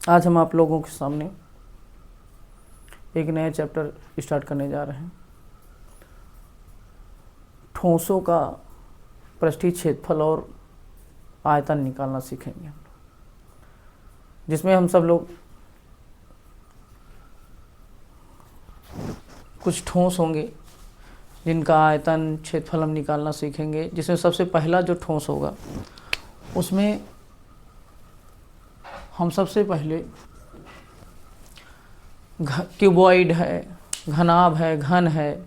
आज हम आप लोगों के सामने एक नया चैप्टर स्टार्ट करने जा रहे हैं। ठोसों का पृष्ठीय क्षेत्रफल और आयतन निकालना सीखेंगे हम लोग, जिसमें हम सब लोग कुछ ठोस होंगे जिनका आयतन क्षेत्रफल हम निकालना सीखेंगे। जिसमें सबसे पहला जो ठोस होगा उसमें हम सबसे पहले क्यूबॉइड है, घनाभ है, घन है,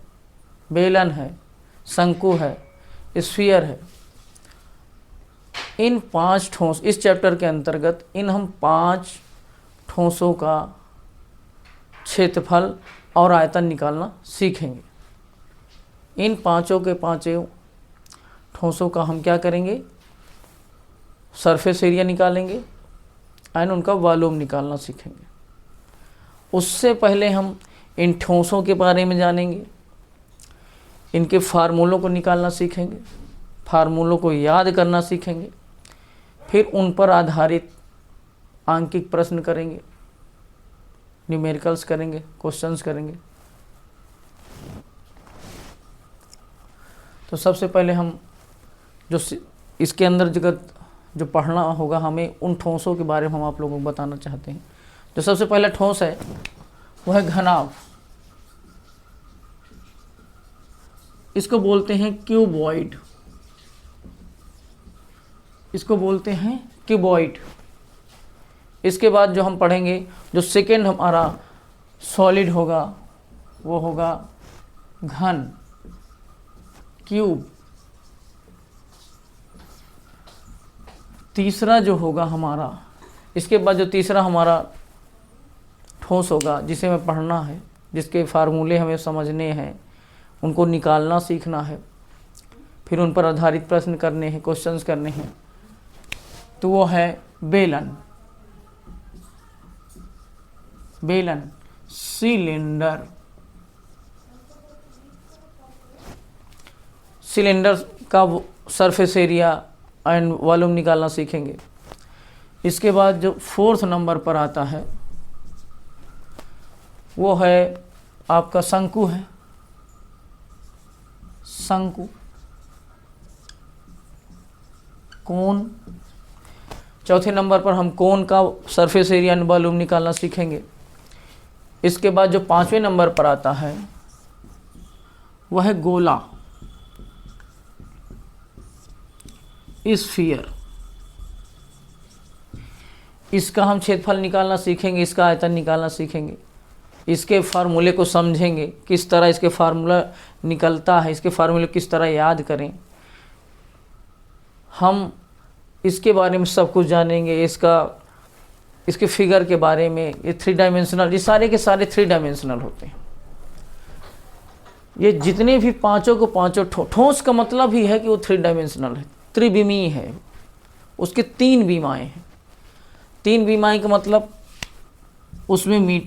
बेलन है, शंकु है, स्फीयर है। इन 5 ठोस, इस चैप्टर के अंतर्गत हम 5 ठोसों का क्षेत्रफल और आयतन निकालना सीखेंगे। इन पांचों के पांचों ठोसों का हम क्या करेंगे, सरफेस एरिया निकालेंगे एंड उनका वॉल्यूम निकालना सीखेंगे। उससे पहले हम इन ठोसों के बारे में जानेंगे, इनके फार्मूलों को निकालना सीखेंगे, फार्मूलों को याद करना सीखेंगे, फिर उन पर आधारित आंकिक प्रश्न करेंगे, न्यूमेरिकल्स करेंगे, क्वेश्चंस करेंगे। तो सबसे पहले हम जो इसके अंदर जगत जो पढ़ना होगा, हमें उन ठोसों के बारे में हम आप लोगों को बताना चाहते हैं। जो सबसे पहला ठोस है वो है घनाभ। इसको बोलते हैं क्यूबॉइड, इसको बोलते हैं क्यूबॉइड। इसके बाद जो हम पढ़ेंगे, जो सेकेंड हमारा सॉलिड होगा वो होगा घन, क्यूब। तीसरा जो होगा हमारा, इसके बाद जो तीसरा हमारा ठोस होगा जिसे हमें पढ़ना है, जिसके फार्मूले हमें समझने हैं, उनको निकालना सीखना है, फिर उन पर आधारित प्रश्न करने हैं, क्वेश्चंस करने हैं, तो वो है बेलन। बेलन, सिलेंडर। सिलेंडर का सरफेस एरिया एंड वॉल्यूम निकालना सीखेंगे। इसके बाद जो 4th नंबर पर आता है वो है आपका शंकु है, शंकु, कोन। चौथे नंबर पर हम कोन का सरफेस एरिया एंड वॉल्यूम निकालना सीखेंगे। इसके बाद जो 5वें नंबर पर आता है वह है गोला, स्फीयर। इसका हम क्षेत्रफल निकालना सीखेंगे, इसका आयतन निकालना सीखेंगे, इसके फार्मूले को समझेंगे, किस तरह इसके फार्मूला निकलता है, इसके फार्मूले किस तरह याद करें, हम इसके बारे में सब कुछ जानेंगे। इसके फिगर के बारे में, ये 3 डायमेंशनल, ये सारे के सारे 3 डायमेंशनल होते हैं। ये जितने भी पांचों को पांचों ठोस का मतलब ही है कि वो 3 डायमेंशनल है, त्रिविमीय है। उसके 3 बीमाएँ हैं। 3 बीमाएँ का मतलब उसमें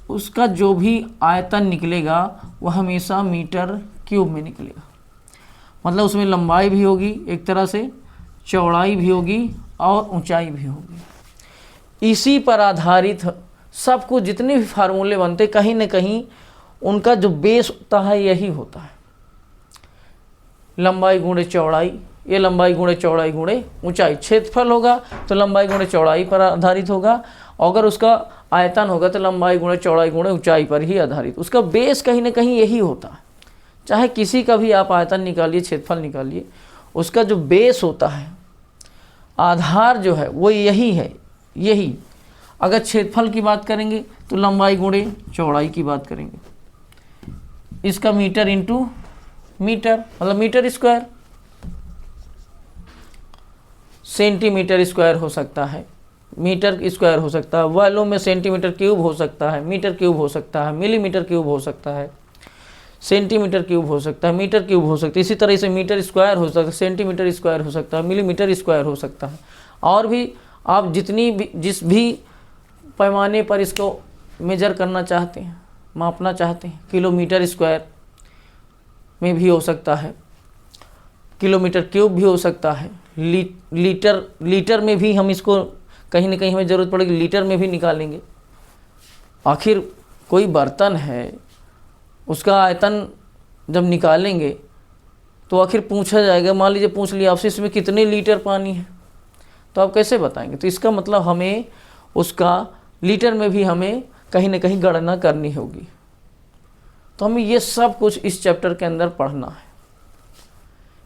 उसका जो भी आयतन निकलेगा वह हमेशा मीटर क्यूब में निकलेगा। मतलब उसमें लंबाई भी होगी एक तरह से, चौड़ाई भी होगी और ऊंचाई भी होगी। इसी पर आधारित सब कुछ, जितने भी फार्मूले बनते, कहीं न कहीं उनका जो बेस होता है यही होता है, लंबाई गुणे चौड़ाई। ये लंबाई गुणे चौड़ाई गुणे ऊंचाई। क्षेत्रफल होगा तो लंबाई गुणे चौड़ाई पर आधारित होगा, और अगर उसका आयतन होगा तो लंबाई गुणे चौड़ाई गुणे ऊंचाई पर ही आधारित। उसका बेस कहीं ना कहीं यही होता है। चाहे किसी का भी आप आयतन निकालिए, क्षेत्रफल निकालिए, उसका जो बेस होता है, आधार जो है वो यही है, यही। अगर क्षेत्रफल की बात करेंगे तो लंबाई गुणे चौड़ाई की बात करेंगे। इसका मीटर इंटू मीटर, मतलब मीटर स्क्वायर। सेंटीमीटर स्क्वायर हो सकता है, मीटर स्क्वायर हो सकता है, वॉल्यूम में सेंटीमीटर क्यूब हो सकता है, मीटर क्यूब हो सकता है, मिलीमीटर क्यूब हो सकता है, सेंटीमीटर क्यूब हो सकता है, मीटर क्यूब हो सकता है। इसी तरह से मीटर स्क्वायर हो सकता है, सेंटीमीटर स्क्वायर हो सकता है, मिलीमीटर स्क्वायर हो सकता है। और भी आप जिस भी पैमाने पर इसको मेजर करना चाहते हैं, मापना चाहते हैं, किलोमीटर स्क्वायर में भी हो सकता है, किलोमीटर क्यूब भी हो सकता है, लीटर में भी हम इसको कहीं ना कहीं हमें ज़रूरत पड़ेगी लीटर में भी निकालेंगे। आखिर कोई बर्तन है, उसका आयतन जब निकालेंगे तो आखिर पूछा जाएगा, मान लीजिए पूछ लिया आपसे इसमें कितने लीटर पानी है, तो आप कैसे बताएंगे? तो इसका मतलब हमें उसका लीटर में भी हमें कहीं ना कहीं गणना करनी होगी। तो हमें ये सब कुछ इस चैप्टर के अंदर पढ़ना है,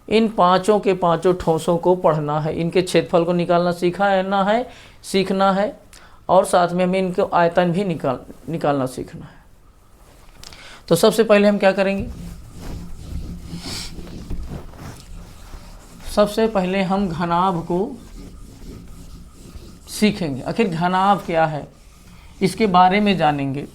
इन पांचों के पांचों ठोसों को पढ़ना है, इनके क्षेत्रफल को निकालना सीखना है और साथ में हमें इनके आयतन भी निकालना सीखना है। तो सबसे पहले हम क्या करेंगे? सबसे पहले हम घनाभ को सीखेंगे। आखिर घनाभ क्या है, इसके बारे में जानेंगे।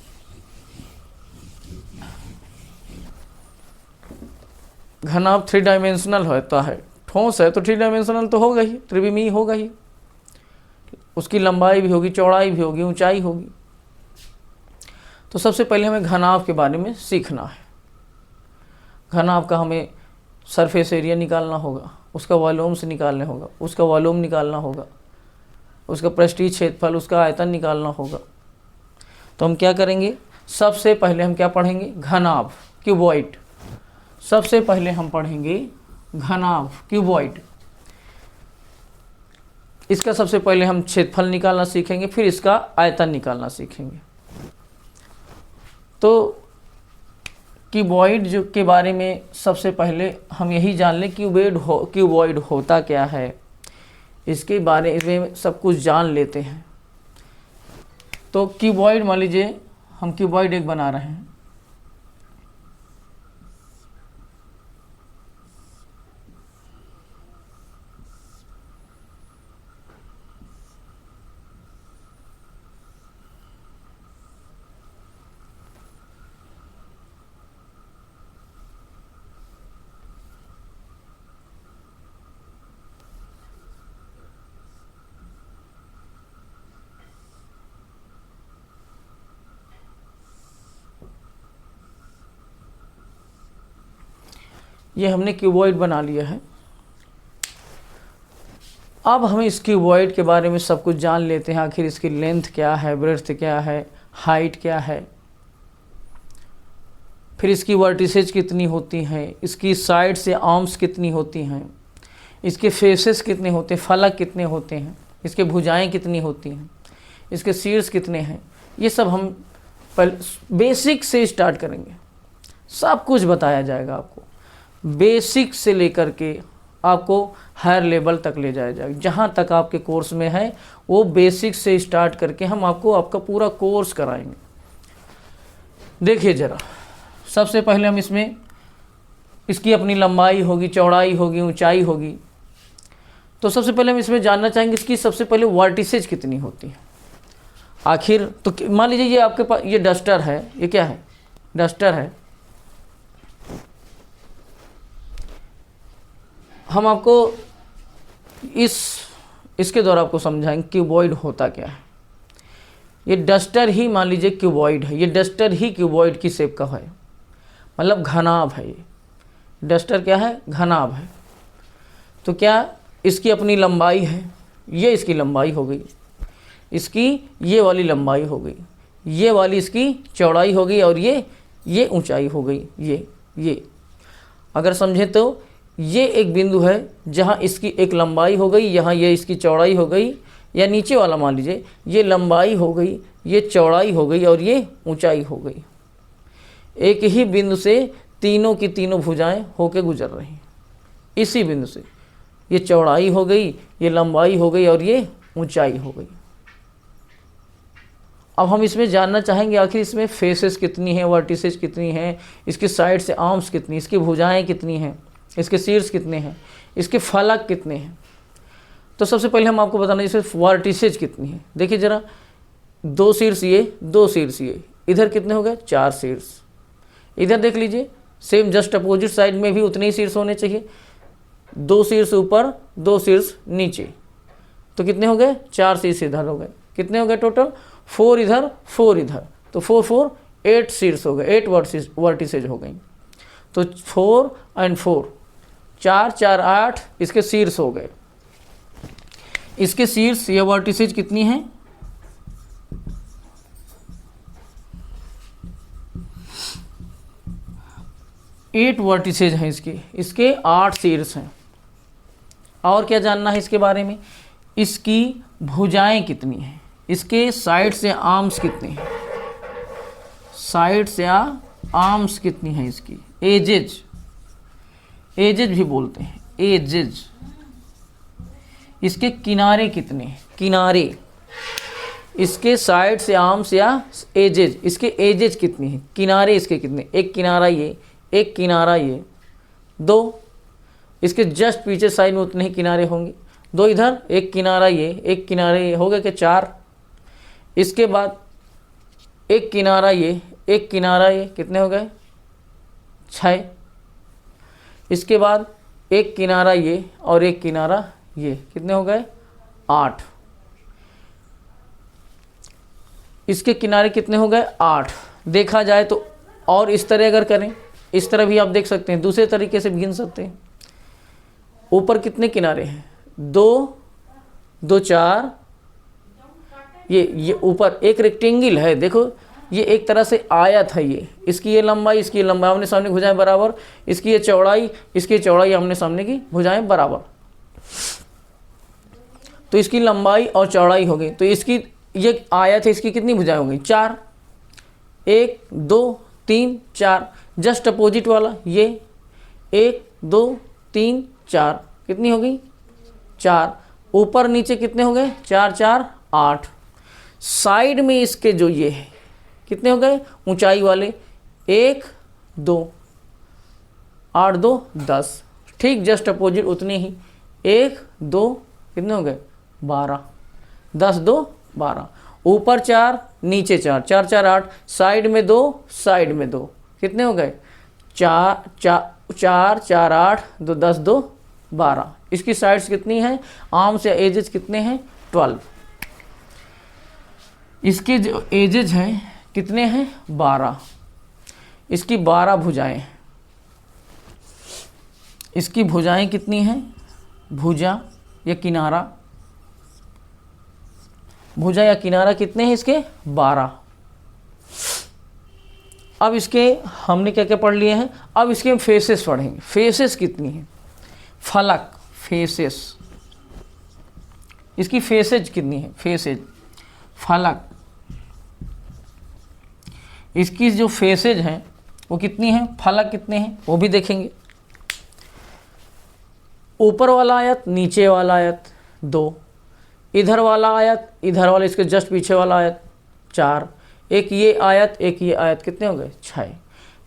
घनाभ 3 डायमेंशनल होता है, ठोस है तो 3 डायमेंशनल तो होगा ही, त्रिविमीय होगा ही। उसकी लंबाई भी होगी, चौड़ाई भी होगी, ऊंचाई होगी। तो सबसे पहले हमें घनाभ के बारे में सीखना है। घनाभ का हमें सरफेस एरिया निकालना होगा, उसका वॉल्यूम्स निकालने होगा, उसका वॉल्यूम निकालना होगा, उसका पृष्ठीय क्षेत्रफल, उसका आयतन निकालना होगा। तो हम क्या करेंगे? सबसे पहले हम क्या पढ़ेंगे? घनाभ, क्यूबॉइड। सबसे पहले हम पढ़ेंगे घनाभ, क्यूबॉइड। इसका सबसे पहले हम क्षेत्रफल निकालना सीखेंगे, फिर इसका आयतन निकालना सीखेंगे। तो क्यूबॉइड जो के बारे में सबसे पहले हम यही जान लें, क्यूबॉइड होता क्या है, इसके बारे में सब कुछ जान लेते हैं। तो क्यूबॉइड, मान लीजिए हम क्यूबॉइड एक बना रहे हैं, ये हमने क्यूबॉइड बना लिया है। अब हम इस क्यूबॉइड के बारे में सब कुछ जान लेते हैं। आखिर इसकी लेंथ क्या है, ब्रेड्थ क्या है, हाइट क्या है, फिर इसकी वर्टिसेज कितनी होती हैं, इसकी साइड से आर्म्स कितनी होती हैं, इसके फेसेस कितने होते हैं, फलक कितने होते हैं, इसके भुजाएं कितनी होती हैं, इसके शीर्ष कितने हैं। ये सब हम पहले बेसिक से स्टार्ट करेंगे। सब कुछ बताया जाएगा आपको, बेसिक से लेकर के आपको हायर लेवल तक ले जाया जाएगा। जहाँ तक आपके कोर्स में है वो बेसिक से स्टार्ट करके हम आपको आपका पूरा कोर्स कराएंगे। देखिए ज़रा, सबसे पहले हम इसमें इसकी अपनी लंबाई होगी, चौड़ाई होगी, ऊंचाई होगी। तो सबसे पहले हम इसमें जानना चाहेंगे इसकी सबसे पहले वर्टिसेज कितनी होती है। आखिर तो मान लीजिए ये आपके पास ये डस्टर है, ये क्या है? डस्टर है। हम आपको इसके द्वारा आपको समझाएंगे क्यूबॉइड होता क्या है। ये डस्टर ही मान लीजिए क्यूबॉइड है, ये डस्टर ही क्यूबॉइड की शेप का है, मतलब घनाभ है। ये डस्टर क्या है? घनाभ है। तो क्या इसकी अपनी लंबाई है, ये इसकी लंबाई हो गई, इसकी ये वाली लंबाई हो गई, ये वाली इसकी चौड़ाई हो गई और ये ऊंचाई हो गई। ये अगर समझें तो ये एक बिंदु है जहाँ इसकी एक लंबाई हो गई, यहाँ ये इसकी चौड़ाई हो गई, या नीचे वाला मान लीजिए ये लंबाई हो गई, ये चौड़ाई हो गई और ये ऊंचाई हो गई। एक ही बिंदु से तीनों की तीनों भुजाएं होके गुजर रही हैं। इसी बिंदु से ये चौड़ाई हो गई, ये लंबाई हो गई और ये ऊंचाई हो गई। अब हम इसमें जानना चाहेंगे आखिर इसमें फेसेस कितनी हैं, वर्टिसेज कितनी हैं, इसके साइड से आर्म्स कितनी, इसकी भुजाएं कितनी हैं, इसके शीर्ष कितने हैं, इसके फलक कितने हैं। तो सबसे पहले हम आपको बताना इसमें वर्टिसेज कितनी है। देखिए ज़रा, 2 शीर्ष ये, 2 शीर्ष ये, इधर कितने हो गए? 4 शीर्ष। इधर देख लीजिए, सेम जस्ट अपोजिट साइड में भी उतने ही शीर्ष होने चाहिए। 2 शीर्ष ऊपर, 2 शीर्ष नीचे, तो कितने हो गए? 4 शीर्ष इधर हो गए। कितने हो गए टोटल? 4 इधर, 4 इधर, तो 4 4 8 शीर्ष हो गए, 8 वर्टिसेज हो गई। तो 4 और 4, 4 4 8 इसके शीर्ष हो गए। इसके शीर्ष या वर्टिसेज कितनी हैं? 8 वर्टिसेज हैं इसके 8 शीर्ष हैं। और क्या जानना है इसके बारे में? इसकी भुजाएं कितनी हैं, इसके साइड्स या आर्म्स कितने हैं, साइड्स या आर्म्स कितनी हैं इसकी, एजेज, एजेज भी बोलते हैं, एजेज। इसके किनारे कितने हैं, किनारे, इसके साइड्स या आर्म्स या एजेज, इसके एजेज कितनी हैं, किनारे इसके कितने, एक किनारा ये, एक किनारा ये, 2, इसके जस्ट पीछे साइड में उतने ही किनारे होंगे, 2 इधर, एक किनारा ये, एक किनारे ये, हो गए कि 4। इसके बाद एक किनारा ये, एक किनारा ये, कितने हो गए? 6। इसके बाद एक किनारा ये और एक किनारा ये, कितने हो गए? 8। इसके किनारे कितने हो गए? 8। देखा जाए तो, और इस तरह अगर करें, इस तरह भी आप देख सकते हैं, दूसरे तरीके से भी गिन सकते हैं। ऊपर कितने किनारे हैं? 2, 2, 4, ये ऊपर एक रेक्टेंगल है, देखो ये एक तरह से आयत है, ये इसकी ये लंबाई, इसकी ये लंबाई, आमने सामने भुजाएं बराबर, इसकी ये चौड़ाई, इसकी चौड़ाई आमने सामने की भुजाएं बराबर, तो इसकी लंबाई और चौड़ाई हो गई। तो इसकी ये आयत है, इसकी कितनी भुजाएं होंगी? 4, 1, 2, 3, 4। जस्ट अपोजिट वाला ये 1, 2, 3, 4, कितनी हो गई? 4। ऊपर नीचे कितने हो गए? 4, 4, 8। साइड में इसके जो ये है कितने हो गए ऊंचाई वाले? 1, 2, 8, 2, 10। ठीक जस्ट अपोजिट उतने ही 1, 2 कितने हो गए? 12। 10, 2, 12। ऊपर 4 नीचे 4, 4, 4, 8। साइड में 2, साइड में 2, कितने हो गए? 4, 4, 4, 8, 2, 10, 2, 12। इसकी साइड्स कितनी हैं? आर्म्स या एजेस कितने हैं? 12। इसके जो एजेज हैं कितने हैं? 12। इसकी 12 भुजाएं हैं। इसकी भुजाएं कितनी हैं? भुजा या किनारा, भुजा या किनारा कितने हैं इसके? 12। अब इसके हमने क्या क्या पढ़ लिए हैं, अब इसके हम फेसेस पढ़ेंगे। फेसेस कितनी हैं? फलक, फेसेस, इसकी फेसेज कितनी है? फेसेज, फलक, इसकी जो फेसेज हैं वो कितनी हैं? फलक कितने हैं वो भी देखेंगे। ऊपर वाला आयत, नीचे वाला आयत 2, इधर वाला आयत, इधर वाला इसके जस्ट पीछे वाला आयत 4, एक ये आयत, एक ये आयत, कितने हो गए? 6।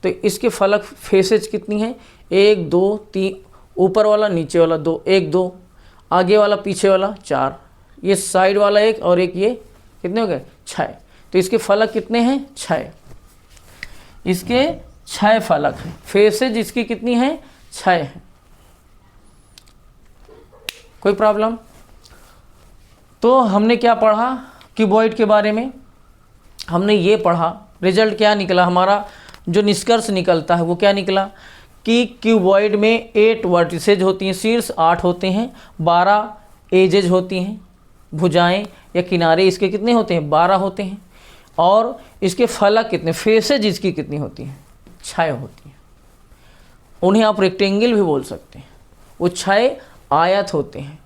तो इसके फलक फेसेज कितनी हैं? 1, 2, 3, ऊपर वाला नीचे वाला 2, 1, 2, आगे वाला पीछे वाला 4, ये साइड वाला 1 और एक ये, कितने हो गए? 6। तो इसके फलक कितने हैं? 6। इसके 6 फलक हैं। फेसेज इसकी कितनी है? 6 हैं। कोई प्रॉब्लम? तो हमने क्या पढ़ा क्यूबॉइड के बारे में? हमने ये पढ़ा, रिजल्ट क्या निकला हमारा, जो निष्कर्ष निकलता है वो क्या निकला कि क्यूबॉइड में 8 वर्टिसेज होती हैं, शीर्ष 8 होते हैं, 12 एजेज होती हैं, भुजाएं या किनारे इसके कितने होते हैं? 12 होते हैं। और इसके फलक कितने, फेसेज इसकी कितनी होती हैं? 6 होती हैं। उन्हें आप रेक्टेंगल भी बोल सकते हैं। वो 6 आयत होते हैं।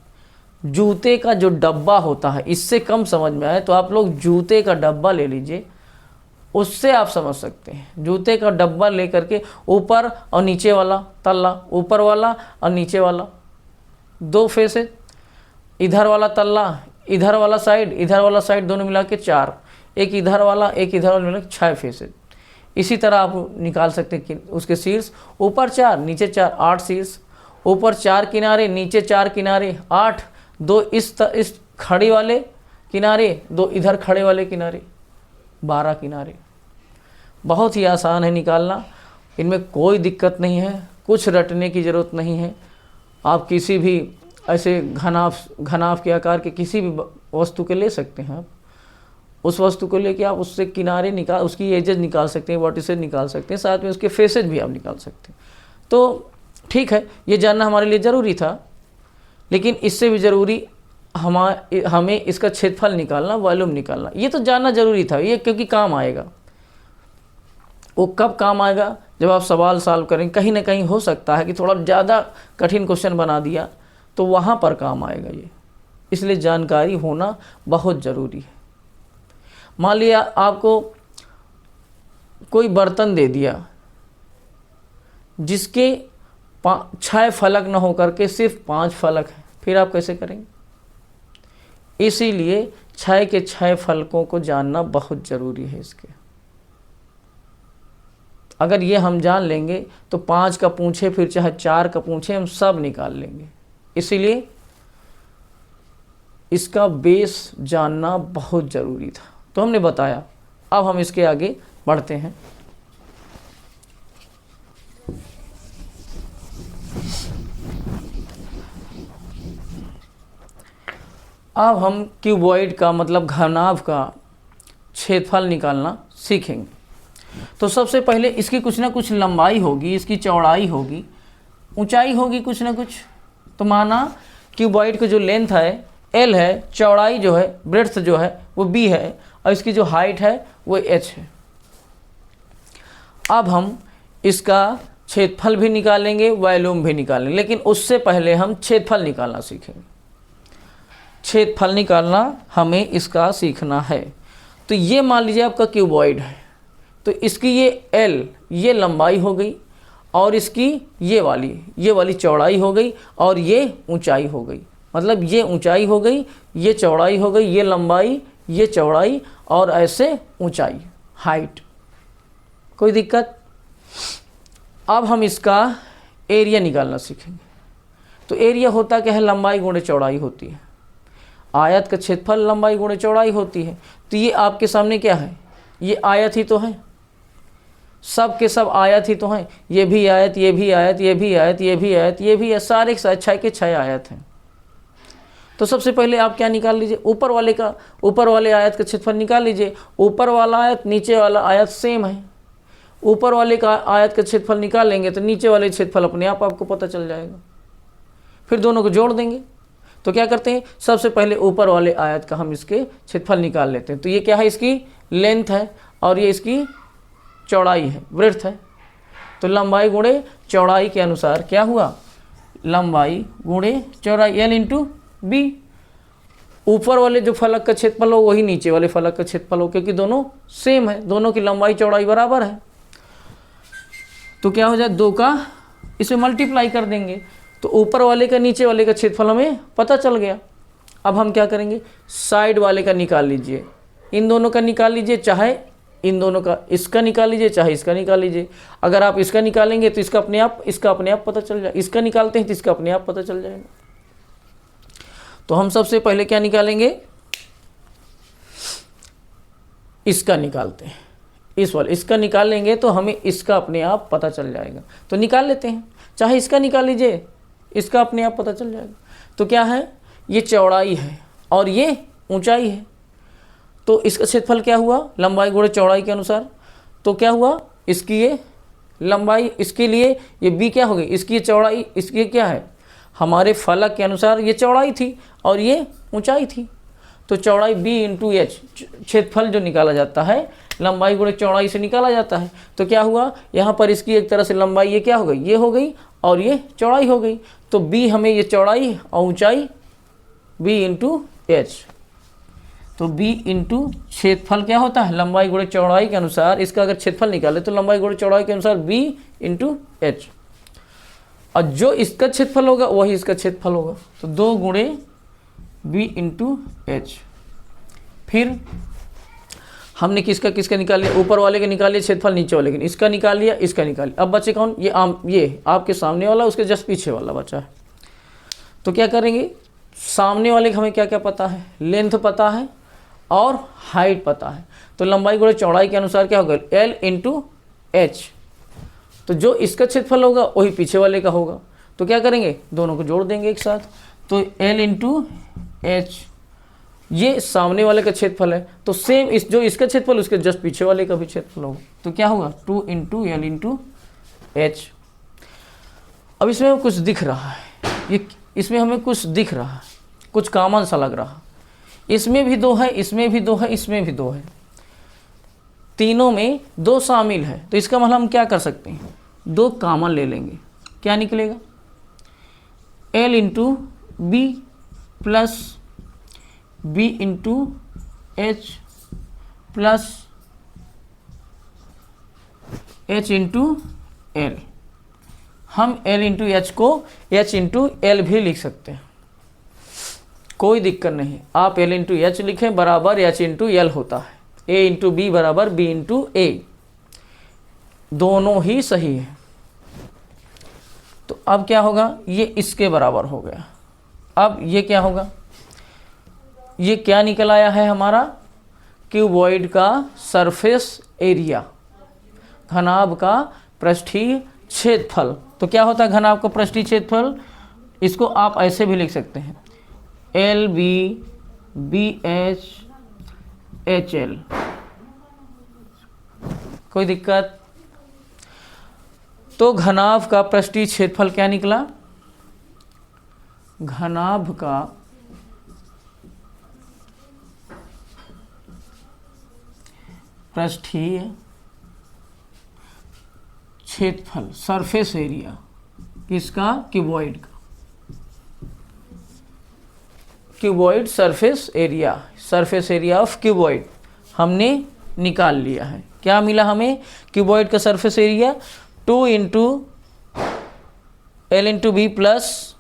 जूते का जो डब्बा होता है, इससे कम समझ में आए तो आप लोग जूते का डब्बा ले लीजिए, उससे आप समझ सकते हैं। जूते का डब्बा लेकर के ऊपर और नीचे वाला तल्ला, ऊपर वाला और नीचे वाला 2 फेसेज, इधर वाला तल्ला, इधर वाला साइड, इधर वाला साइड, दोनों मिला के 4, एक इधर वाला एक इधर वाला मिला के 6 फेसेज। इसी तरह आप निकाल सकते हैं कि उसके शीर्ष, ऊपर 4 नीचे 4, 8 शीर्ष, ऊपर 4 किनारे नीचे 4 किनारे 8, 2 इस खड़े वाले किनारे, 2 इधर खड़े वाले किनारे, 12 किनारे। बहुत ही आसान है निकालना, इनमें कोई दिक्कत नहीं है, कुछ रटने की ज़रूरत नहीं है। आप किसी भी ऐसे घनाभ के आकार के किसी भी वस्तु के ले सकते हैं। आप उस वस्तु को लेके आप उससे किनारे निकाल, उसकी एजेस निकाल सकते हैं, वर्टिसेज निकाल सकते हैं, साथ में उसके फेसेज भी आप निकाल सकते हैं। तो ठीक है, ये जानना हमारे लिए ज़रूरी था, लेकिन इससे भी ज़रूरी हमें इसका क्षेत्रफल निकालना, वॉल्यूम निकालना, ये तो जानना जरूरी था ये, क्योंकि काम आएगा। वो कब काम आएगा? जब आप सवाल सॉल्व करें, कहीं ना कहीं हो सकता है कि थोड़ा ज़्यादा कठिन क्वेश्चन बना दिया तो वहाँ पर काम आएगा ये। इसलिए जानकारी होना बहुत ज़रूरी है। मान लिया आपको कोई बर्तन दे दिया जिसके 6 फलक न हो करके सिर्फ 5 फलक हैं, फिर आप कैसे करेंगे? इसीलिए 6 के 6 फलकों को जानना बहुत ज़रूरी है इसके। अगर ये हम जान लेंगे तो 5 का पूछे, फिर चाहे 4 का पूछे, हम सब निकाल लेंगे। इसीलिए इसका बेस जानना बहुत ज़रूरी था, तो हमने बताया। अब हम इसके आगे बढ़ते हैं। अब हम क्यूबॉइड का मतलब घनाभ का क्षेत्रफल निकालना सीखेंगे। तो सबसे पहले इसकी कुछ ना कुछ लंबाई होगी, इसकी चौड़ाई होगी, ऊंचाई होगी कुछ ना कुछ। तो माना क्यूबॉइड की जो लेंथ है L है, चौड़ाई जो है, ब्रेड्थ जो है वो B है, और इसकी जो हाइट है वो H है। अब हम इसका क्षेत्रफल भी निकालेंगे, वॉल्यूम भी निकालेंगे, लेकिन उससे पहले हम क्षेत्रफल निकालना सीखेंगे। क्षेत्रफल निकालना हमें इसका सीखना है। तो ये मान लीजिए आपका क्यूबॉइड है, तो इसकी ये L ये लंबाई हो गई, और इसकी ये वाली चौड़ाई हो गई, और ये ऊंचाई हो गई। मतलब ये ऊंचाई हो गई, ये चौड़ाई हो गई, ये लंबाई, ये चौड़ाई, और ऐसे ऊंचाई, हाइट। कोई दिक्कत? अब हम इसका एरिया निकालना सीखेंगे। तो एरिया होता क्या है? लंबाई गुणे चौड़ाई होती है। आयत का क्षेत्रफल लंबाई गुणे चौड़ाई होती है। तो ये आपके सामने क्या है? ये आयत ही तो है, सब के सब आयत ही तो हैं। ये भी आयत, ये भी आयत, ये भी आयत, ये भी आयत, ये भी है, सारे 6 के 6 आयत हैं। तो सबसे पहले आप क्या निकाल लीजिए? ऊपर वाले आयत का क्षेत्रफल निकाल लीजिए। ऊपर वाला आयत नीचे वाला आयत सेम है। ऊपर वाले का आयत का क्षेत्रफल निकाल लेंगे तो नीचे वाले क्षेत्रफल अपने आप आपको पता चल जाएगा। फिर दोनों को जोड़ देंगे। तो क्या करते हैं? सबसे पहले ऊपर वाले आयत का हम इसके क्षेत्रफल निकाल लेते हैं। तो ये क्या है? इसकी लेंथ है, और ये इसकी चौड़ाई है, ब्रेड्थ है। तो लंबाई गुणे चौड़ाई के अनुसार क्या हुआ? लंबाई गुणे चौड़ाई, L इंटू B। ऊपर वाले जो फलक का क्षेत्रफल हो वही नीचे वाले फलक का क्षेत्रफल हो, क्योंकि दोनों सेम है, दोनों की लंबाई चौड़ाई बराबर है। तो क्या हो जाए? 2 का इसे मल्टीप्लाई कर देंगे, तो ऊपर वाले का नीचे वाले का क्षेत्रफल हमें पता चल गया। अब हम क्या करेंगे? साइड वाले का निकाल लीजिए, इन दोनों का निकाल लीजिए, चाहे इन दोनों का, इसका निकाल लीजिए चाहे इसका निकाल लीजिए। अगर आप इसका निकालेंगे तो इसका अपने आप पता चल जाए, इसका निकालते हैं तो इसका अपने आप पता चल जाएगा। तो हम सबसे पहले क्या निकालेंगे? इसका निकालते हैं, इसका निकाल लेंगे तो हमें इसका अपने आप पता चल जाएगा। तो निकाल लेते हैं, चाहे इसका निकाल लीजिए, इसका अपने आप पता चल जाएगा। तो क्या है? ये चौड़ाई है और ये ऊंचाई है। तो इसका क्षेत्रफल क्या हुआ? लंबाई गुणे चौड़ाई के अनुसार। तो क्या हुआ? इसकी ये लंबाई, इसके लिए ये B क्या हो गई? इसकी ये चौड़ाई, इसकी क्या है? हमारे फलक के अनुसार ये चौड़ाई थी और ये ऊंचाई थी। तो चौड़ाई B इंटू H, क्षेत्रफल जो निकाला जाता है लंबाई गुणे चौड़ाई से निकाला जाता है। तो क्या हुआ? यहाँ पर इसकी एक तरह से लंबाई ये क्या हो गई? ये हो गई, और ये चौड़ाई हो गई। तो B हमें ये चौड़ाई और ऊंचाई B इंटू H। तो B इंटू क्षेत्रफल क्या होता है? लंबाई गुणे चौड़ाई के अनुसार। इसका अगर क्षेत्रफल निकाले तो लंबाई गुणे चौड़ाई के अनुसार B इंटू H, और जो इसका क्षेत्रफल होगा वही इसका क्षेत्रफल होगा। तो 2 गुणे B इंटू H। फिर हमने किसका निकाल लिया? ऊपर वाले का निकाल लिया क्षेत्रफल, नीचे वाले का, इसका निकाल लिया, इसका निकाल लिया। अब बचे कौन? ये आपके सामने वाला, उसके जस्ट पीछे वाला बचा है। तो क्या करेंगे? सामने वाले का हमें क्या क्या पता है? लेंथ पता है और हाइट पता है। तो लंबाई गुणे चौड़ाई के अनुसार क्या होगा? L into H। तो जो इसका क्षेत्रफल होगा वही पीछे वाले का होगा। तो क्या करेंगे? दोनों को जोड़ देंगे एक साथ। तो L इंटू H, ये सामने वाले का क्षेत्रफल है, तो सेम जो इसका क्षेत्रफल उसके जस्ट पीछे वाले का भी क्षेत्रफल होगा। तो क्या होगा? 2 इंटू L इंटू H। अब इसमें कुछ दिख रहा है, ये इसमें हमें कुछ दिख रहा है। कुछ कॉमन सा लग रहा, इसमें भी 2 है, इसमें भी 2 है, इसमें भी 2 है, तीनों में 2 शामिल है, तो इसका मतलब हम क्या कर सकते हैं, 2 कॉमन ले लेंगे, क्या निकलेगा, L into B plus B into H plus H into L. हम L इंटू एच को H इंटू एल भी लिख सकते हैं, कोई दिक्कत नहीं। आप L इंटू एच लिखें बराबर H इंटू एल होता है, A इंटू बी बराबर B इंटू ए, दोनों ही सही है। तो अब क्या होगा, ये इसके बराबर हो गया। अब ये क्या होगा, ये क्या निकल आया है हमारा, क्यूबॉइड का सरफेस एरिया, घनाभ का पृष्ठीय क्षेत्रफल। तो क्या होता है घनाभ का पृष्ठीय क्षेत्रफल, इसको आप ऐसे भी लिख सकते हैं, L B B H H L, कोई दिक्कत। तो घनाभ का पृष्ठीय क्षेत्रफल क्या निकला, घनाभ का पृष्ठीय क्षेत्रफल, सरफेस एरिया किसका, क्यूबॉइड का, cuboid surface area of cuboid हमने निकाल लिया है। क्या मिला हमें, क्यूबॉइड का surface area 2 into L into B plus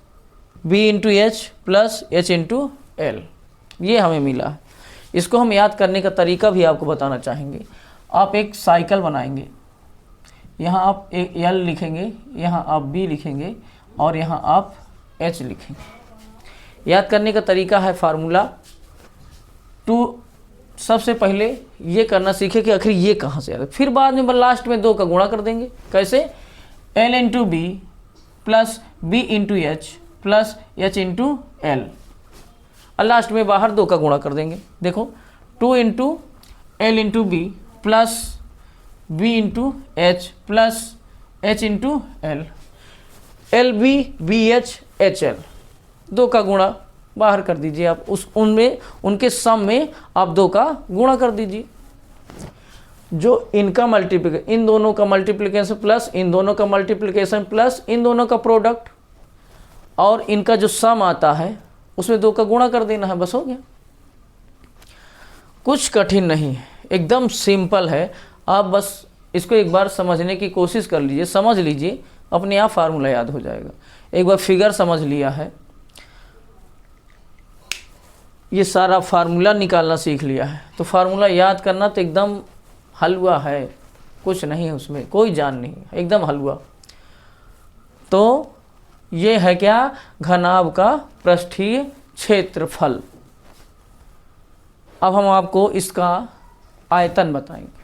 B into H plus H into L, ये हमें मिला है। इसको हम याद करने का तरीका भी आपको बताना चाहेंगे। आप एक साइकिल बनाएंगे, यहाँ आप एक एल लिखेंगे, यहाँ आप बी लिखेंगे और यहाँ आप एच लिखेंगे। याद करने का तरीका है फार्मूला 2, सबसे पहले ये करना सीखे कि आखिर ये कहाँ से आ रहा है, फिर बाद में लास्ट में 2 का गुणा कर देंगे। कैसे, L into B plus B into H plus H into L, और लास्ट में बाहर 2 का गुणा कर देंगे। देखो 2 into L into B plus B into H plus H into L, L B B H H L, 2 का गुणा बाहर कर दीजिए आप, उनके सम में आप 2 का गुणा कर दीजिए। जो इनका मल्टीप्लिकेशन, इन दोनों का मल्टीप्लिकेशन प्लस इन दोनों का मल्टीप्लिकेशन प्लस इन दोनों का प्रोडक्ट, और इनका जो सम आता है उसमें 2 का गुणा कर देना है, बस हो गया। कुछ कठिन नहीं है, एकदम सिंपल है। आप बस इसको एक बार समझने की कोशिश कर लीजिए, समझ लीजिए, अपने आप फार्मूला याद हो जाएगा। एक बार फिगर समझ लिया है, ये सारा फार्मूला निकालना सीख लिया है, तो फार्मूला याद करना तो एकदम हलवा है, कुछ नहीं है उसमें, कोई जान नहीं, एकदम हलवा। तो ये है क्या, घनाभ का पृष्ठीय क्षेत्रफल। अब हम आपको इसका आयतन बताएंगे।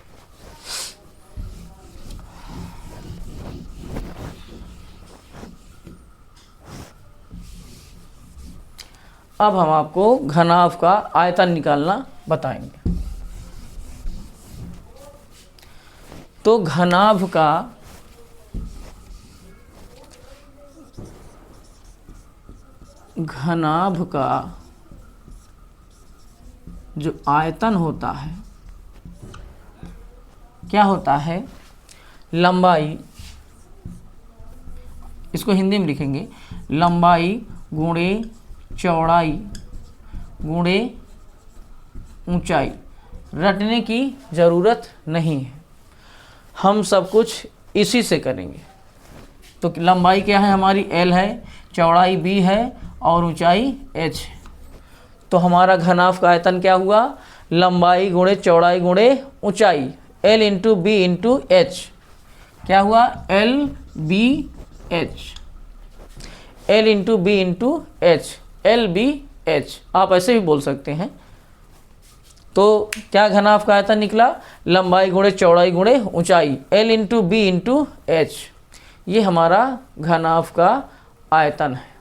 अब हम आपको घनाभ का आयतन निकालना बताएंगे। तो घनाभ का जो आयतन होता है, क्या होता है, लंबाई, इसको हिंदी में लिखेंगे, लंबाई गुणे चौड़ाई गुणे ऊंचाई। रटने की ज़रूरत नहीं है, हम सब कुछ इसी से करेंगे। तो लंबाई क्या है हमारी, L है, चौड़ाई B है और ऊंचाई H है। तो हमारा घनाभ का आयतन क्या हुआ, लंबाई गुणे चौड़ाई गुणे ऊंचाई, L into B into H, क्या हुआ, L B H, L into B into H, L B H, आप ऐसे भी बोल सकते हैं। तो क्या घनाभ का आयतन निकला, लंबाई गुणे चौड़ाई गुणे ऊंचाई, L into B into H, ये हमारा घनाभ का आयतन है।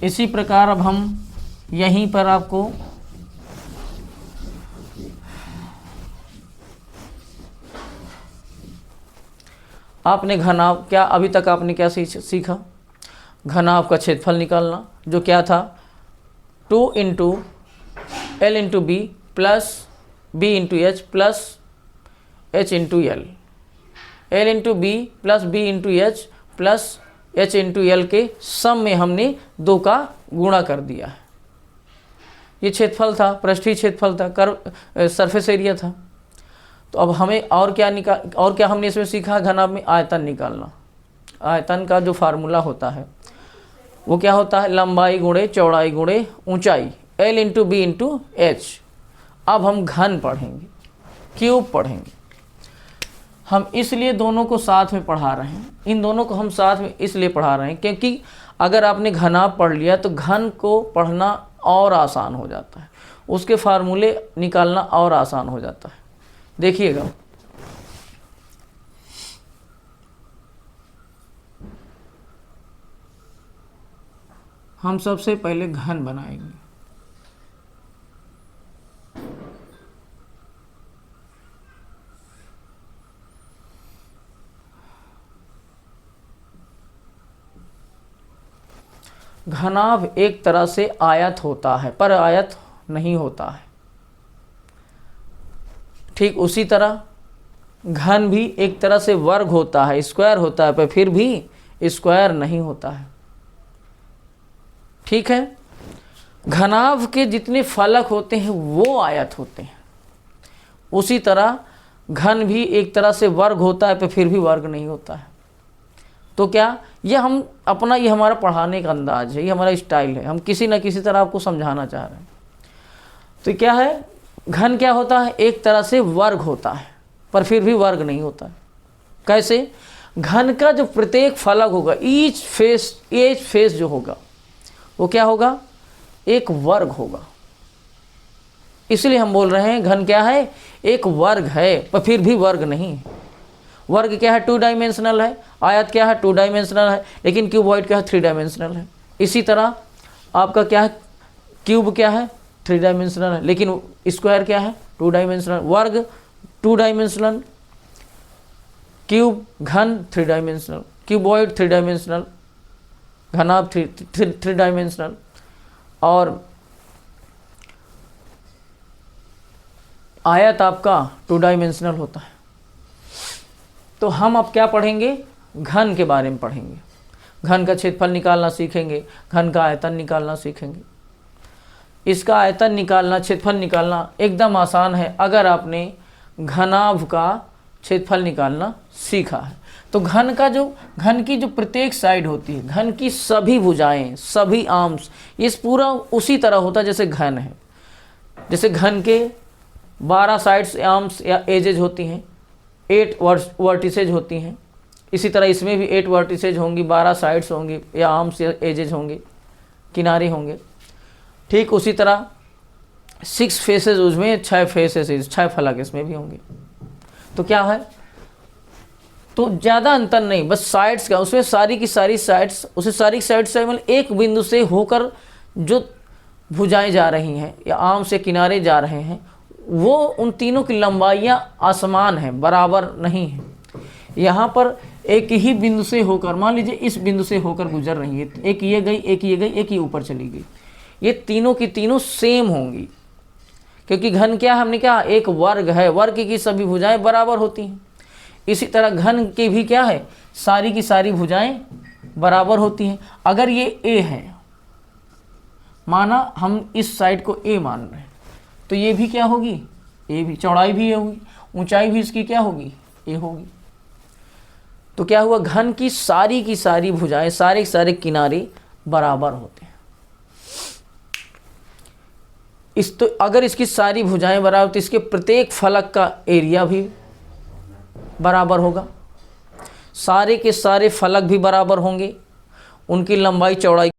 इसी प्रकार अब हम यहीं पर आपको आपने घनाभ क्या अभी तक आपने क्या सीखा? घनाभ का क्षेत्रफल निकालना, जो क्या था 2 into L into B plus B into H plus H into L, L into B plus B into H plus H into L के सम में हमने 2 का गुणा कर दिया है। ये क्षेत्रफल था, पृष्ठीय क्षेत्रफल था, कर्व सरफेस एरिया था। तो अब हमें और क्या हमने इसमें सीखा? घनाभ में आयतन निकालना। आयतन का जो फार्मूला होता है वो क्या होता है? लंबाई गुणे चौड़ाई गुणे ऊंचाई, L into B into H. अब हम घन पढ़ेंगे, क्यूब पढ़ेंगे। हम इसलिए दोनों को साथ में पढ़ा रहे हैं, इन दोनों को हम साथ में इसलिए पढ़ा रहे हैं क्योंकि अगर आपने घनाभ पढ़ लिया तो घन को पढ़ना और आसान हो जाता है, उसके फार्मूले निकालना और आसान हो जाता है। देखिएगा, हम सबसे पहले घन बनाएंगे। घनाभ एक तरह से आयत होता है पर आयत नहीं होता है। ठीक उसी तरह घन भी एक तरह से वर्ग होता है, स्क्वायर होता है, पर फिर भी स्क्वायर नहीं होता है। ठीक है, घनाभ के जितने फलक होते हैं वो आयत होते हैं। उसी तरह घन भी एक तरह से वर्ग होता है पर फिर भी वर्ग नहीं होता है। तो क्या ये हम अपना, ये हमारा पढ़ाने का अंदाज है, ये हमारा स्टाइल है, हम किसी न किसी तरह आपको समझाना चाह रहे हैं। तो क्या है, घन क्या होता है? एक तरह से वर्ग होता है पर फिर भी वर्ग नहीं होता है। कैसे? घन का जो प्रत्येक फलक होगा, ईच फेस जो होगा वो क्या होगा? एक वर्ग होगा। इसलिए हम बोल रहे हैं घन क्या है? एक वर्ग है पर फिर भी वर्ग नहीं है। वर्ग क्या है? 2 डायमेंशनल है। आयत क्या है? 2 डायमेंशनल है। लेकिन क्यूबॉइड क्या है? 3 डायमेंशनल है। इसी तरह आपका क्या है? क्यूब क्या है? 3 डायमेंशनल है। लेकिन स्क्वायर क्या है? 2 डायमेंशनल। वर्ग 2 डायमेंशनल, क्यूब घन 3 डायमेंशनल, क्यूबॉइड 3 डायमेंशनल, घनाभ 3 डायमेंशनल, और आयत आपका 2 डायमेंशनल होता है। तो हम अब क्या पढ़ेंगे? घन के बारे में पढ़ेंगे। घन का क्षेत्रफल निकालना सीखेंगे, घन का आयतन निकालना सीखेंगे। इसका आयतन निकालना, क्षेत्रफल निकालना एकदम आसान है अगर आपने घनाभ का क्षेत्रफल निकालना सीखा है। तो घन की जो प्रत्येक साइड होती है, घन की सभी भुजाएं, सभी आर्म्स, ये पूरा उसी तरह होता है जैसे घन है। जैसे घन के 12 साइड्स, आर्म्स या एजेज होती हैं, 8 वर्टिसेज होती हैं, इसी तरह इसमें भी 8 वर्टिसेज होंगी, 12 साइड्स होंगी या आर्म्स या एजेज होंगे, किनारे होंगे। ठीक उसी तरह 6 फेसेस, उसमें 6 फेसेस, 6 फलक इसमें भी होंगे। तो क्या है, तो ज़्यादा अंतर नहीं, बस साइड्स का, उसमें सारी की सारी साइड्स, उसे सारी साइड से मतलब एक बिंदु से होकर जो भुजाएं जा रही हैं या आर्म से किनारे जा रहे हैं, वो उन तीनों की लंबाइयाँ असमान हैं, बराबर नहीं है। यहाँ पर एक ही बिंदु से होकर, मान लीजिए इस बिंदु से होकर गुजर रही है, एक ये गई, एक ये गई, एक ये ऊपर चली गई, ये तीनों की तीनों सेम होंगी, क्योंकि घन क्या, हमने क्या, एक वर्ग है, वर्ग की सभी भुजाएं बराबर होती हैं। इसी तरह घन की भी क्या है, सारी की सारी भुजाएं बराबर होती हैं। अगर ये ए है, माना हम इस साइड को ए मान रहे हैं, तो ये भी क्या होगी, ए भी, चौड़ाई भी ये होगी, ऊंचाई भी इसकी क्या होगी, ए होगी। तो क्या हुआ, घन की सारी भुजाएं, सारे के सारे किनारे बराबर होते हैं। तो अगर इसकी सारी भुजाएं बराबर, तो इसके प्रत्येक फलक का एरिया भी बराबर होगा, सारे के सारे फलक भी बराबर होंगे, उनकी लंबाई चौड़ाई